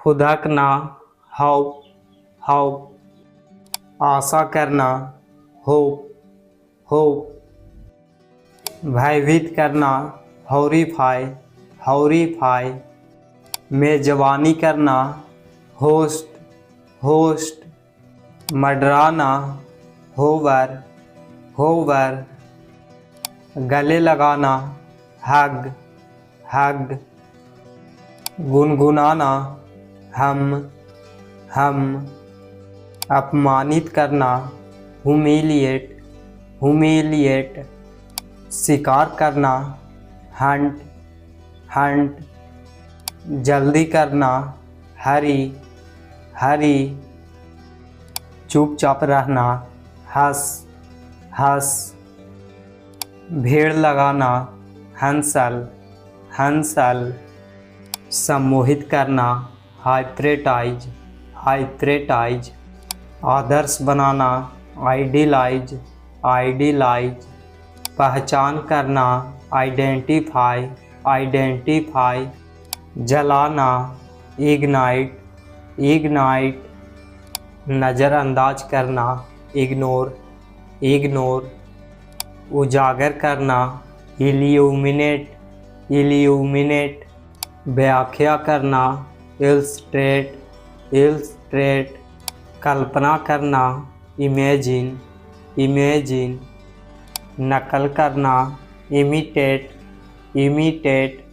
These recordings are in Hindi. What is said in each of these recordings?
फुदकना, होप, होप। आशा करना, होप, होप। भयभीत करना, हॉरिफाई, हॉरिफाई। मेजबानी करना, होस्ट, होस्ट। मडराना, होवर, होवर। गले लगाना, हग, हग। गुनगुनाना, हम, हम। अपमानित करना, हुमिलिएट, हुमिलिएट। शिकार करना, हंट, हंट। जल्दी करना, हरी, हरी। चुपचाप रहना, हंस, हंस। भीड़ लगाना, हंसल, हंसल। सम्मोहित करना, हाइप्रेटाइज, हाइप्रेटाइज। आदर्श बनाना, आइडियलाइज, आइडियलाइज। पहचान करना, आइडेंटिफाई, आइडेंटिफाई। जलाना, इग्नाइट, इग्नाइट। नज़रअंदाज करना, इग्नोर, इग्नोर। उजागर करना, इल्यूमिनेट, इल्यूमिनेट। व्याख्या करना, इलस्ट्रेट, इलस्ट्रेट। कल्पना करना, इमेजिन, इमेजिन। नकल करना, इमिटेट, इमिटेट।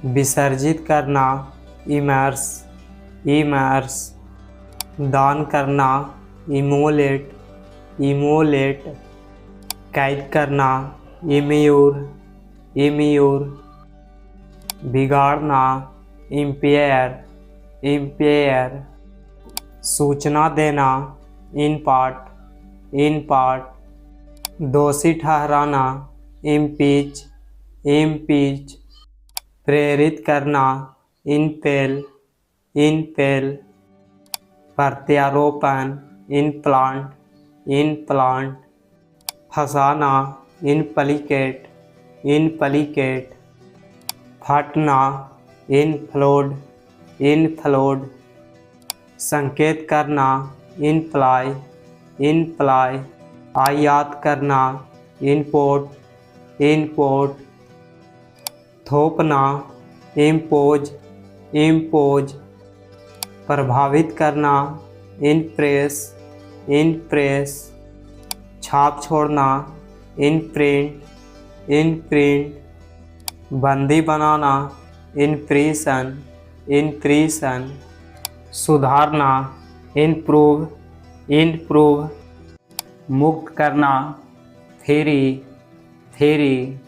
विसर्जित करना, इमर्स, इमर्स। दान करना, इमोलेट, इमोलेट। कैद करना, इम्यूर, इम्यूर। बिगाड़ना, इम्पेयर, इम्पेयर। सूचना देना, इन पार्ट, इन पार्ट। दोषी ठहराना, इम्पीच, इम्पीच। प्रेरित करना, इनपेल, इनपेल। प्रत्यारोपण, इनप्लांट, इनप्लांट। फंसाना, इनपलिकेट, इनपलिकेट। फटना, इनफ्लोड, इनफ्लोड। संकेत करना, इनप्लाई, इनप्लाई। आयात करना, इनपोर्ट, इनपोर्ट। थोपना, इम्पोज, इम्पोज। प्रभावित करना, इनप्रेस, इनप्रेस। छाप छोड़ना, इनप्रिंट, इनप्रिंट। बंदी बनाना, इनप्रीसन, इनप्रीसन। सुधारना, इनप्रूव, इनप्रूव। मुक्त करना, थेरी, थेरी।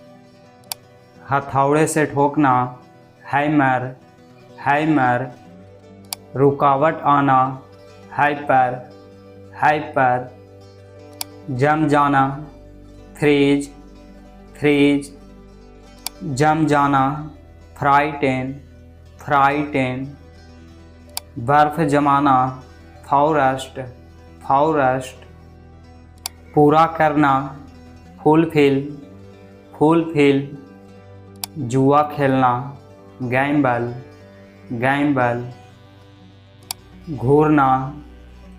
हथौड़े से ठोकना, हैमर, हैमर। रुकावट आना, हाइपर, हाइपर। जम जाना, फ्रीज, फ्रीज। जम जाना, फ्राइटेन, फ्राइटेन। बर्फ जमाना, फॉरेस्ट, फॉरेस्ट। पूरा करना, फुलफिल, फुलफिल। जुआ खेलना, गैम्बल, गैम्बल। घूरना,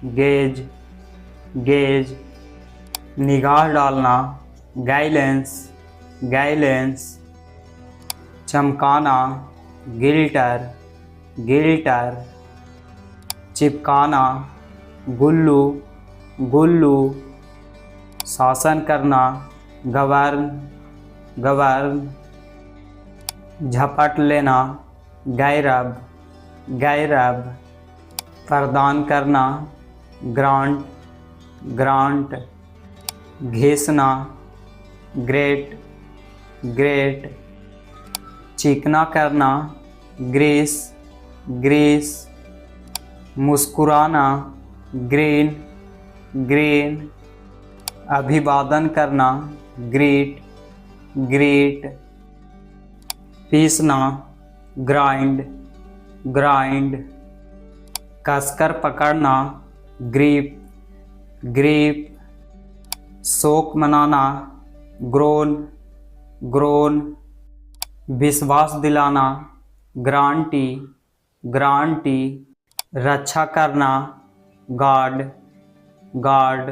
गेज, गेज। निगाह डालना, गाइलेंस, गाइलेंस। चमकाना, गिल्टर, गिल्टर। चिपकाना, गुल्लू, गुल्लू। शासन करना, गवर्न, गवर्न। झपट लेना, गैरब, गैरब। प्रदान करना, ग्रांट, ग्रांट। घिसना, ग्रेट, ग्रेट। चिकना करना, ग्रीस, ग्रीस। मुस्कुराना, ग्रीन, ग्रीन। अभिवादन करना, ग्रीट, ग्रीट। पीसना, ग्राइंड, ग्राइंड। कसकर पकड़ना, ग्रीप, ग्रीप। शोक मनाना, ग्रोन, ग्रोन। विश्वास दिलाना, ग्रांटी, गारंटी, रक्षा करना, गार्ड, गार्ड,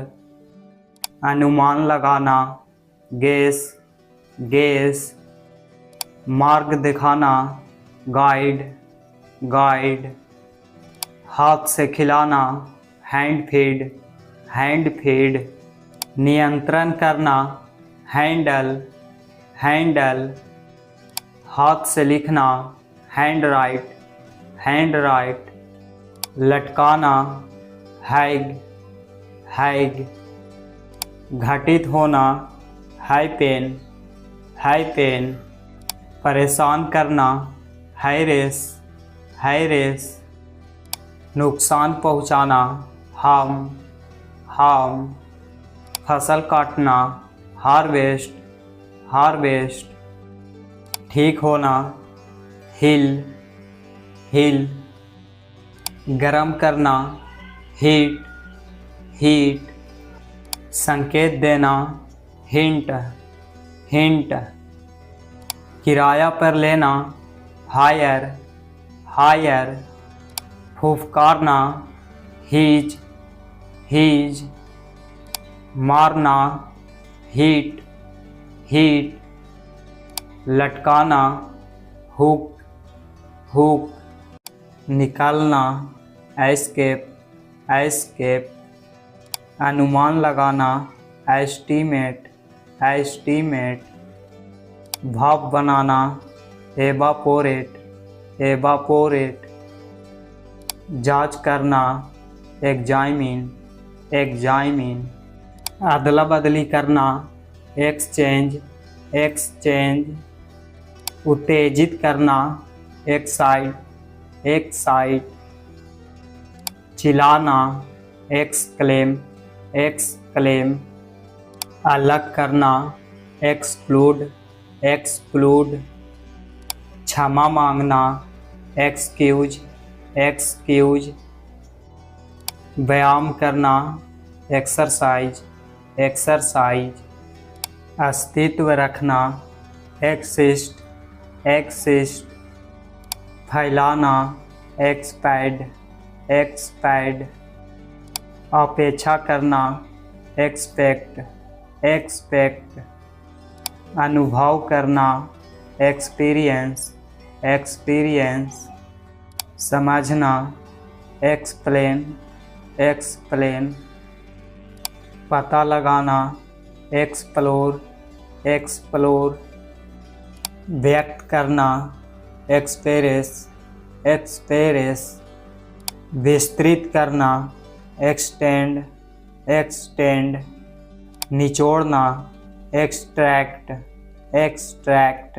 अनुमान लगाना, गेस, गेस, मार्ग दिखाना, गाइड, गाइड, हाथ से खिलाना, हैंड फीड, हैंड फीड, नियंत्रण करना, हैंडल, हैंडल, हाथ से लिखना, हैंड राइट, हैंड राइट, लटकाना, हैग, हैग, घटित होना, हाई पेन, हाई पेन, परेशान करना, हैरेस, हैरेस, नुकसान पहुंचाना, हार्म, हार्म, फसल काटना, हार्वेस्ट, हार्वेस्ट, ठीक होना, हिल, हिल, गरम करना, हीट, हीट, संकेत देना, हिंट, हिंट, किराया पर लेना, हायर, हायर, फुफकारना, हीज, हीज, मारना, हीट, हीट, लटकाना, हुक, हुक, निकालना, एस्केप, एस्केप, अनुमान लगाना, एस्टीमेट, एस्टीमेट, भाप बनाना, एवापोरेट, एवापोरेट, जांच करना, एग्जामिन, एग्जामिन, अदला बदली करना, एक्सचेंज, एक्सचेंज, उत्तेजित करना, एक्साइट, एक्साइट, चिल्लाना, एक्सक्लेम, एक्सक्लेम, अलग करना, एक्सक्लूड, एक्सक्लूड, क्षमा मांगना, एक्सक्यूज, एक्सक्यूज, व्यायाम करना, एक्सरसाइज, एक्सरसाइज, अस्तित्व रखना, एक्सिस्ट, एक्सिस्ट, फैलाना, एक्सपैड, एक्सपैड, अपेक्षा करना, एक्सपेक्ट, एक्सपेक्ट, अनुभव करना, एक्सपीरियंस, एक्सपीरियंस, समझना, एक्सप्लेन, एक्सप्लेन, पता लगाना, एक्सप्लोर, एक्सप्लोर, व्यक्त करना, एक्सप्रेस, एक्सप्रेस, विस्तृत करना, एक्सटेंड, एक्सटेंड, निचोड़ना, एक्सट्रैक्ट, एक्सट्रैक्ट,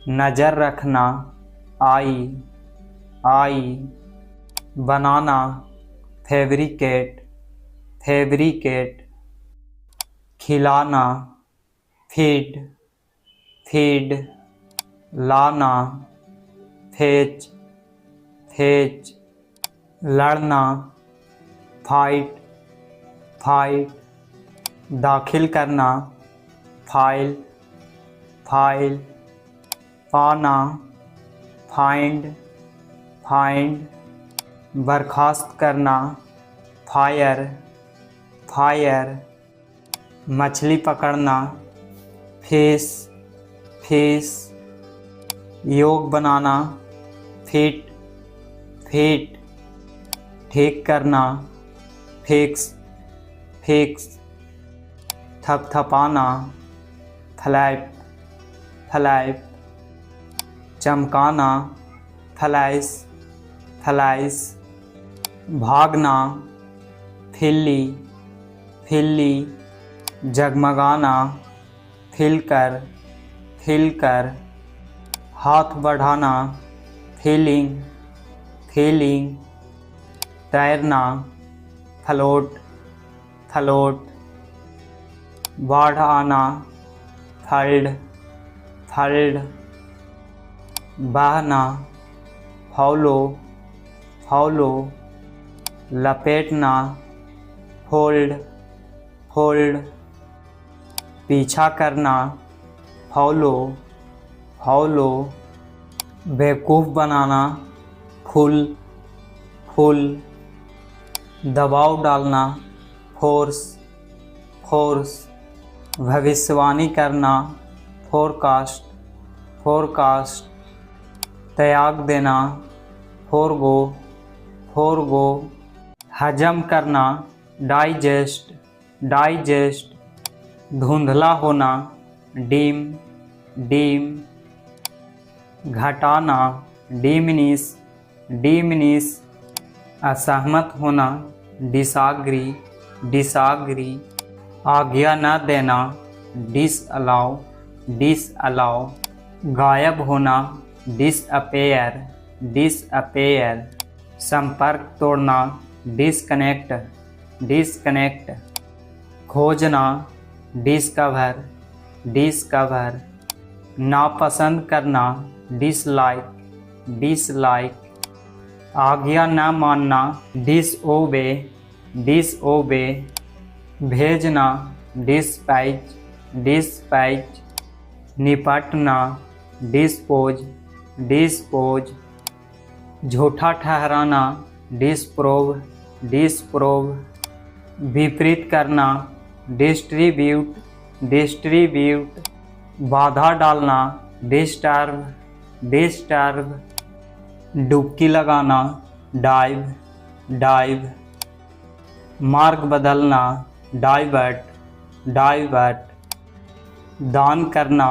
नज़र रखना, आई, आई, बनाना, फैब्रिकेट, फैब्रिकेट, खिलाना, फीड, फीड, लाना, फेच, फेच, लड़ना, फाइट, फाइट, दाखिल करना, फाइल, फाइल, पाना, फाइंड, फाइंड, बर्खास्त करना, फायर, फायर, मछली पकड़ना, फिश, फिश, योग बनाना, फिट, फिट, ठीक करना, फिक्स, फिक्स, थपथपाना, फ्लैप, फ्लैप, चमकाना, फ्लैश, फ्लैश, भागना, फिल्ली, फिल्ली, जगमगाना, फिलकर, फिलकर, हाथ बढ़ाना, फीलिंग, फीलिंग, तैरना, फ्लोट, फ्लोट, बाढ़ आना, फ्लड, फ्लड, बहना, फॉलो, फॉलो, लपेटना, फोल्ड, फोल्ड, पीछा करना, फॉलो, फॉलो, बेवकूफ़ बनाना, फुल फुल। दबाव डालना फोर्स फोर्स। भविष्यवाणी करना फोरकास्ट फोरकास्ट। त्याग देना फोरगो फोरगो। हजम करना डाइजेस्ट डाइजेस्ट। धुंधला होना डीम डीम। घटाना डिमिनिश डिमिनिश। असहमत होना डिसएग्री डिसएग्री। आज्ञा न देना डिसअलाउ डिसअलाउ। गायब होना डिसअपेयर डिसअपेयर। संपर्क तोड़ना डिस्कनेक्ट डिस्कनेक्ट। खोजना डिस्कवर डिस्कवर। नापसंद करना डिसलाइक डिसलाइक। आज्ञा न मानना डिसओबे डिसओबे। भेजना डिस्पैच डिस्पैच। निपटना डिस्पोज डिस्पोज। झूठा ठहराना डिस्प्रोव डिस्प्रोव। विपरीत करना डिस्ट्रीब्यूट डिस्ट्रीब्यूट। बाधा डालना डिस्टर्ब डिस्टर्ब। डुबकी लगाना डाइव डाइव। मार्ग बदलना डाइवर्ट डाइवर्ट। दान करना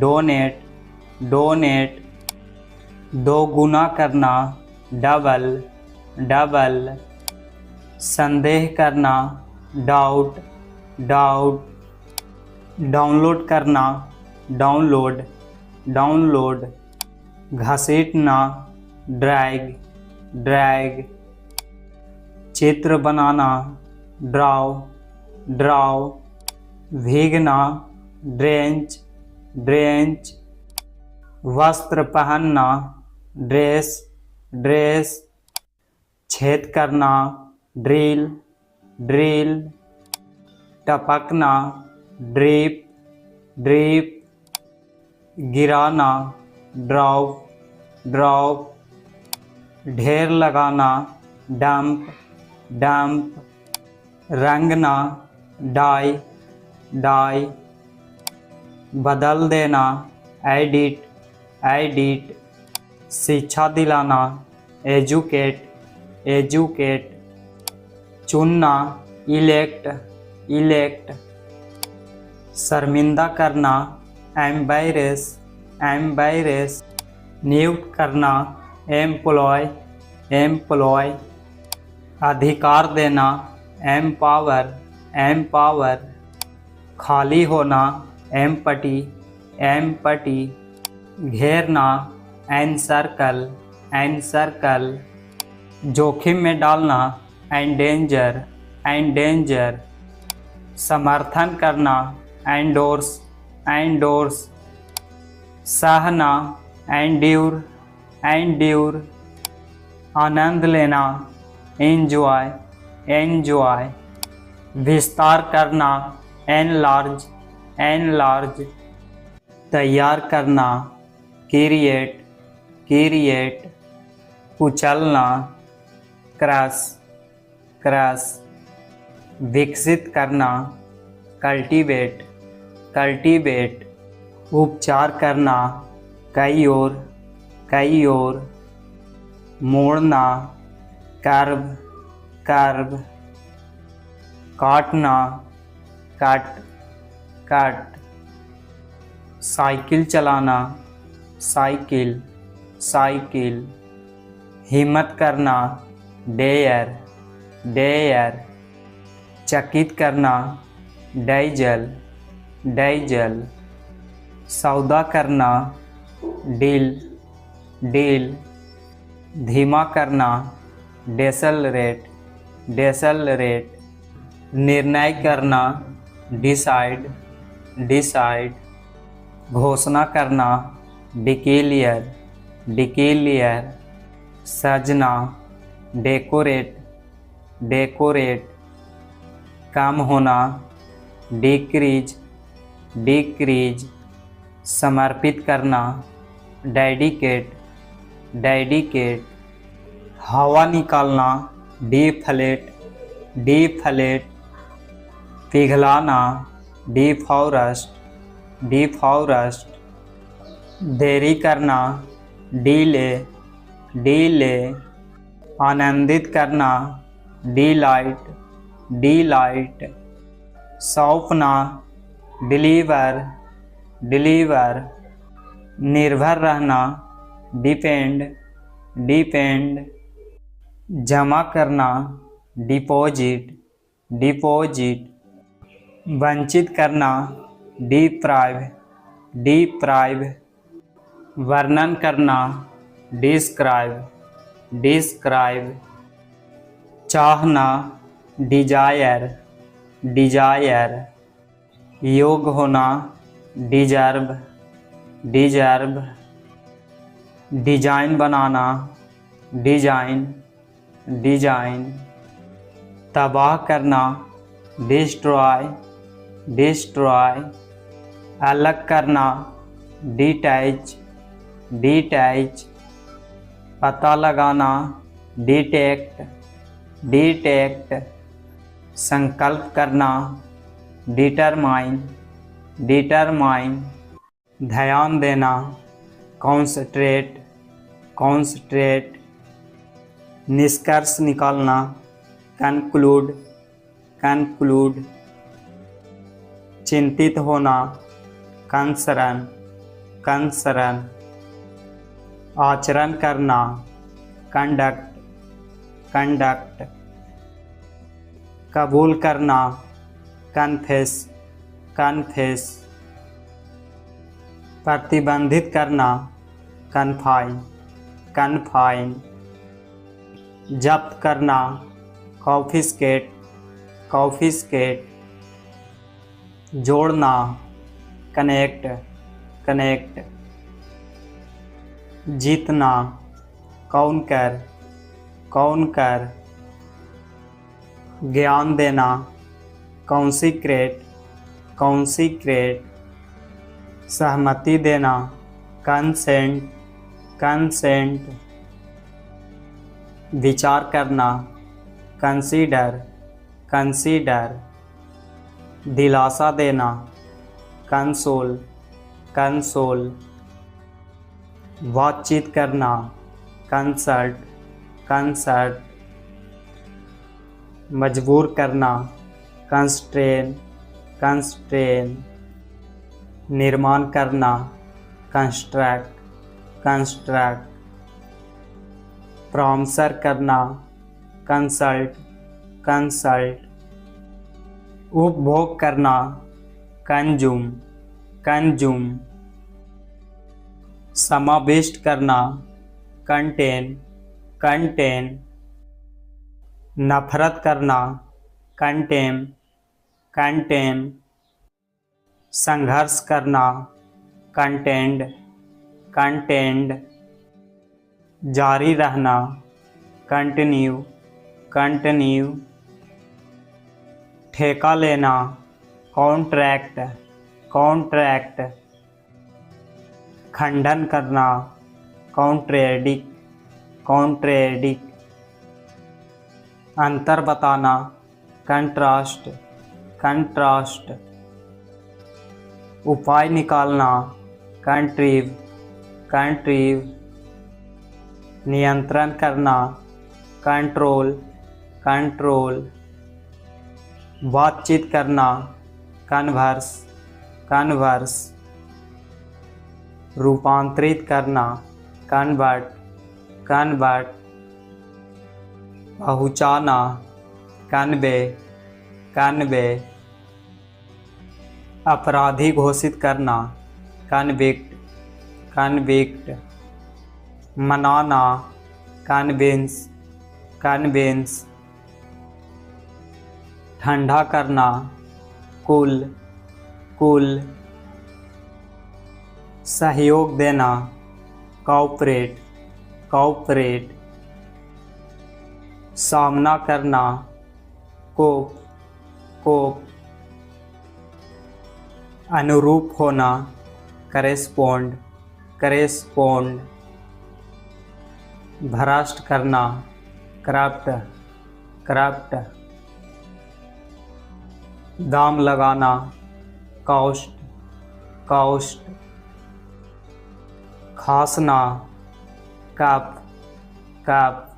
डोनेट डोनेट। दो गुना करना डबल डबल। संदेह करना डाउट डाउट। डाउनलोड करना डाउनलोड डाउनलोड। घसीटना ड्रैग ड्रैग। चित्र बनाना ड्राव ड्राव। भीगना ड्रेंच ड्रेंच। वस्त्र पहनना ड्रेस ड्रेस। छेद करना ड्रिल ड्रिल। टपकना ड्रिप ड्रिप। गिराना ड्रॉप ड्रॉप। ढेर लगाना डंप डंप। रंगना डाई डाई। बदल देना एडिट एडिट। शिक्षा दिलाना एजुकेट एजुकेट। चुनना इलेक्ट इलेक्ट। शर्मिंदा करना एम्बैरेस एम्बैरेस। नियुक्त करना एम्प्लॉय एम्प्लॉय। अधिकार देना एम्पावर एम्पावर। खाली होना एम्पटी एम्पटी। घेरना एनसर्कल एनसर्कल। जोखिम में डालना एंडेंजर एंडेंजर। समर्थन करना एंडोर्स एंडोर्स। सहना एंड्यूर एंड्यूर। आनंद लेना एंजॉय एंजॉय। विस्तार करना एनलार्ज एनलार्ज। तैयार करना क्रिएट क्रिएट। कुचलना क्रश क्रश। विकसित करना कल्टीवेट कल्टीवेट। उपचार करना कई ओर। मोड़ना कर्व कर्व। काटना कट कट। साइकिल चलाना साइकिल साइकिल। हिम्मत करना डेयर डेयर। चकित करना डैजल डैजल। सौदा करना डील डील। धीमा करना डेसलरेट डेसलरेट। निर्णय करना डिसाइड डिसाइड। घोषणा करना डिक्लेयर डिक्लेयर। सजना डेकोरेट डेकोरेट। कम होना डिक्रीज डिक्रीज। समर्पित करना डेडिकेट डेडिकेट। हवा निकालना, डिफ्लेट, डिफ्लेट। पिघलाना, deforest, deforest. देरी करना, डिले, डिले। आनंदित करना, डिलाइट, डिलाइट। सौंपना, डिलीवर, डिलीवर। निर्भर रहना, डिपेंड, डिपेंड। जमा करना, डिपॉजिट, डिपॉजिट। वंचित करना, डिप्राइव, डिप्राइव। वर्णन करना, डिस्क्राइब, डिस्क्राइब। चाहना, डिजायर, डिजायर। योग्य होना, डिजर्व, डिजर्व। डिजाइन बनाना, डिजाइन, डिजाइन। तबाह करना, डिस्ट्रॉय, डिस्ट्रॉय। अलग करना, डिटैच, डिटैच। पता लगाना, डिटेक्ट, डिटेक्ट। संकल्प करना, डिटरमाइन, डिटरमाइन। ध्यान देना, कॉन्संट्रेट, कॉन्संट्रेट। निष्कर्ष निकालना, कंक्लूड, कंक्लूड। चिंतित होना, कंसर्न, कंसर्न। आचरण करना, कंडक्ट, कंडक्ट। कबूल करना, कन्फेस, कन्फेस। प्रतिबंधित करना, कन्फाइन, कन्फाइन। जब्त करना, कॉन्फिस्केट, कॉन्फिस्केट। जोड़ना, कनेक्ट, कनेक्ट। जीतना, कॉन्कर, कॉन्कर। ज्ञान देना, कॉन्सिक्रेट, कॉन्सिक्रेट। सहमति देना, कंसेंट, कंसेंट। विचार करना, कंसीडर, कंसीडर। दिलासा देना, कंसोल, कंसोल। बातचीत करना, कंसल्ट, कंसल्ट। मजबूर करना, कंस्ट्रेन, कंस्ट्रेन। निर्माण करना, कंस्ट्रक्ट, कंस्ट्रक्ट। परामर्श करना, कंसल्ट, कंसल्ट। उपभोग करना, कंज्यूम, कंज्यूम। समाविष्ट करना, कंटेन, कंटेन। नफरत करना, कंटेम, कंटेम। संघर्ष करना, कंटेंड, कंटेंड। जारी रहना, कंटिन्यू, कंटिन्यू। ठेका लेना, कॉन्ट्रैक्ट, कॉन्ट्रैक्ट। खंडन करना, कॉन्ट्रेडिक्ट, कॉन्ट्रेडिक्ट। अंतर बताना, कंट्रास्ट, कंट्रास्ट। उपाय निकालना, कंट्रीव, कंट्रीव। नियंत्रण करना, कंट्रोल, कंट्रोल। बातचीत करना, कन्वर्स, कन्वर्स। रूपांतरित करना, कन्वर्ट, कन्वर्ट। पहुँचाना, कन्वे, कन्वे। अपराधी घोषित करना, कन्विक्ट, कन्विक्ट। मनाना, कन्विंस, कन्विंस। ठंडा करना, कूल, कूल। सहयोग देना, कोऑपरेट, कोऑपरेट। सामना करना, कोप, कोप। अनुरूप होना, करेस्पोंड, करेस्पोंड। भ्रष्ट करना, क्राफ्ट क्राफ्ट। दाम लगाना, कॉस्ट कॉस्ट। खांसना, कफ कफ।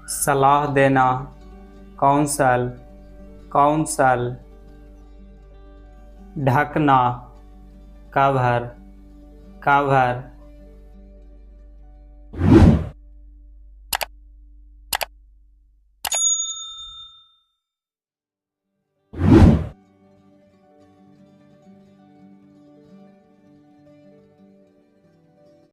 सलाह देना, काउंसल काउंसल। ढकना, कवर कवर।